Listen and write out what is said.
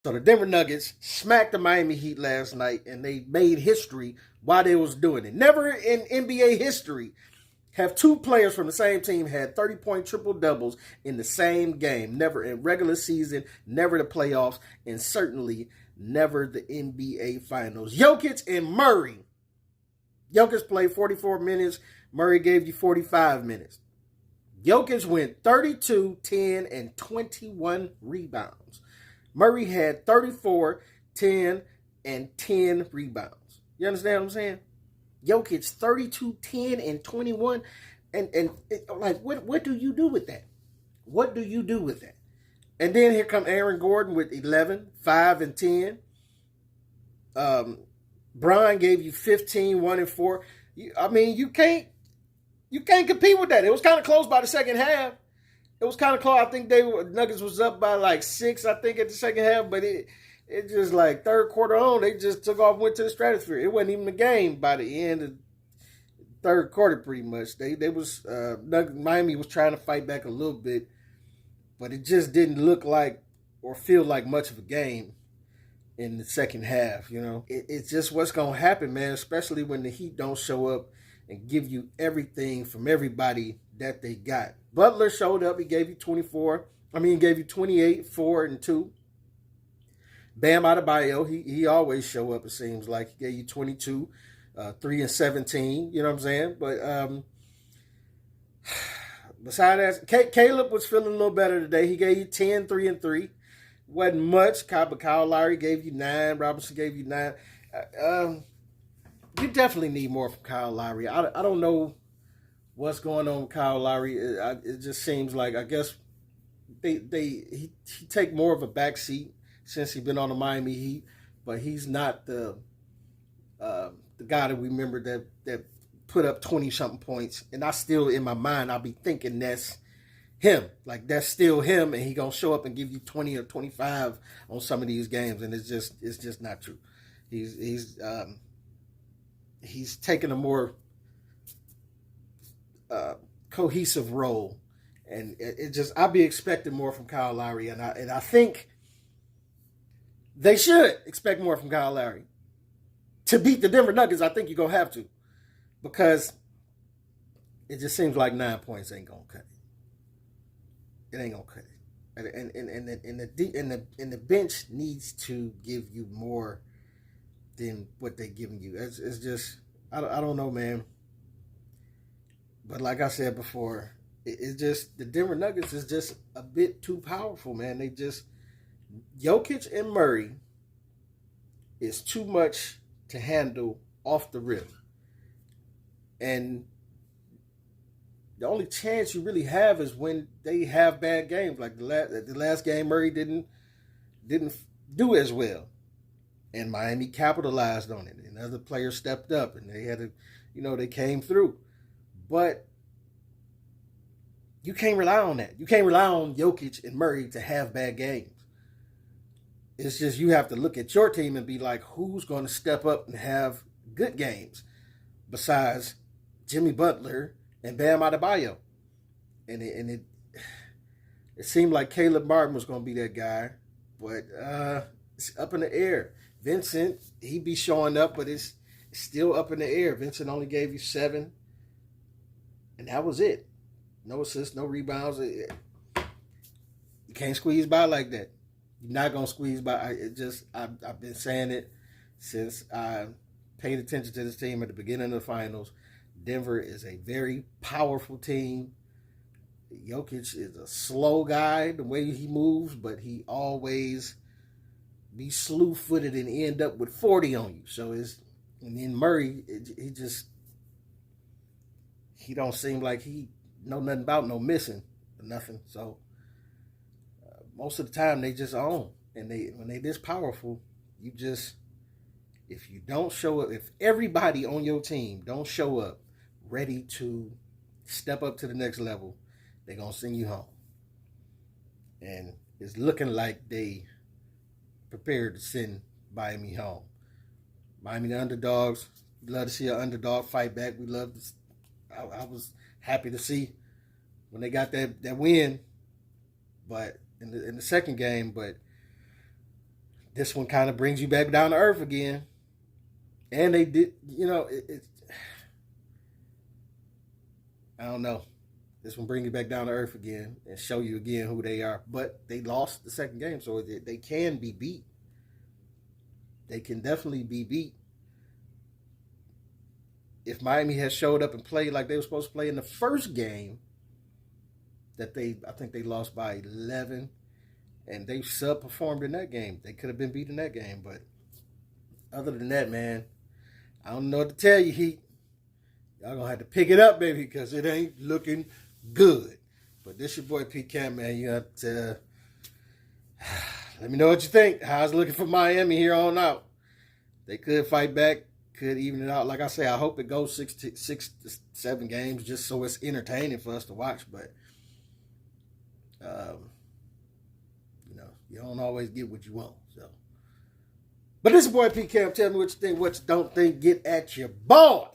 So the Denver Nuggets smacked the Miami Heat last night, and they made history while they was doing it. Never in NBA history have two players from the same team had 30-point triple doubles in the same game. Never in regular season, never the playoffs, and certainly never the NBA Finals. Jokic and Murray. Jokic played 44 minutes. Murray gave you 45 minutes. Jokic went 32, 10, and 21 rebounds. Murray had 34, 10, and 10 rebounds. You understand what I'm saying? Jokic 32, 10, and 21. And like, what do you do with that? What do you do with that? And then here come Aaron Gordon with 11, 5, and 10. Brian gave you 15, 1, and 4. You can't compete with that. It was kind of close by the second half. It was kind of close. I think Nuggets was up by like 6, I think, at the second half, but it just like third quarter on, they just took off, went to the stratosphere. It wasn't even a game by the end of third quarter, pretty much. Miami was trying to fight back a little bit, but it just didn't look like or feel like much of a game in the second half. It's just what's going to happen, man, especially when the Heat don't show up and give you everything from everybody that they got. Butler showed up. He gave you 28, 4, and 2. Bam Adebayo, he always show up, it seems like. He gave you 22, 3, and 17. You know what I'm saying? But besides that, Caleb was feeling a little better today. He gave you 10, 3, and 3. Wasn't much. But Kyle Lowry gave you 9. Robinson gave you 9. You definitely need more from Kyle Lowry. I don't know what's going on with Kyle Lowry. It just seems like, I guess he take more of a backseat since he's been on the Miami Heat, but he's not the guy that we remember that put up 20-something points. And I still, in my mind, I'll be thinking that's him. Like, that's still him, and he going to show up and give you 20 or 25 on some of these games, and it's just not true. He's taking a more cohesive role, and I'll be expecting more from Kyle Lowry, and I think they should expect more from Kyle Lowry. To beat the Denver Nuggets, I think you're going to have to, because it just seems like 9 points ain't going to cut it. It ain't going to cut it. And the bench needs to give you more than what they're giving you. It's just, I don't know, man. But like I said before, it's just, the Denver Nuggets is just a bit too powerful, man. Jokic and Murray is too much to handle off the rip. And the only chance you really have is when they have bad games. Like the last game, Murray didn't do as well. And Miami capitalized on it. And other players stepped up, and they had they came through. But you can't rely on that. You can't rely on Jokic and Murray to have bad games. It's just, you have to look at your team and be like, who's going to step up and have good games besides Jimmy Butler and Bam Adebayo? And it seemed like Caleb Martin was going to be that guy, but it's up in the air. Vincent, he be showing up, but it's still up in the air. Vincent only gave you 7, and that was it. No assists, no rebounds. You can't squeeze by like that. You're not going to squeeze by. I've been saying it since I paid attention to this team at the beginning of the finals. Denver is a very powerful team. Jokic is a slow guy, the way he moves, but he always be slew-footed and end up with 40 on you. So and then Murray, he don't seem like he know nothing about no missing or nothing. So most of the time they just own, and when they this powerful, if you don't show up, if everybody on your team don't show up ready to step up to the next level, they're gonna send you home. And it's looking like they prepared to send Miami home. Miami the underdogs. We love to see an underdog fight back. We love to. I was happy to see when they got that win, but in the second game. But This one kind of brings you back down to earth again. And they did, I don't know. This one bring you back down to earth again and show you again who they are. But they lost the second game, so they can be beat. They can definitely be beat. If Miami had showed up and played like they were supposed to play in the first game, I think they lost by 11, and they subperformed in that game. They could have been beat in that game, but other than that, man, I don't know what to tell you, Heat. Y'all gonna have to pick it up, baby, because it ain't looking good. But this your boy Pete Camp, man. You got to let me know what you think. How's it looking for Miami here on out? They could fight back, could even it out. Like I say, I hope it goes 6 to 7 games just so it's entertaining for us to watch. But you don't always get what you want. So, but this is boy Pete Camp. Tell me what you think, what you don't think. Get at your boy.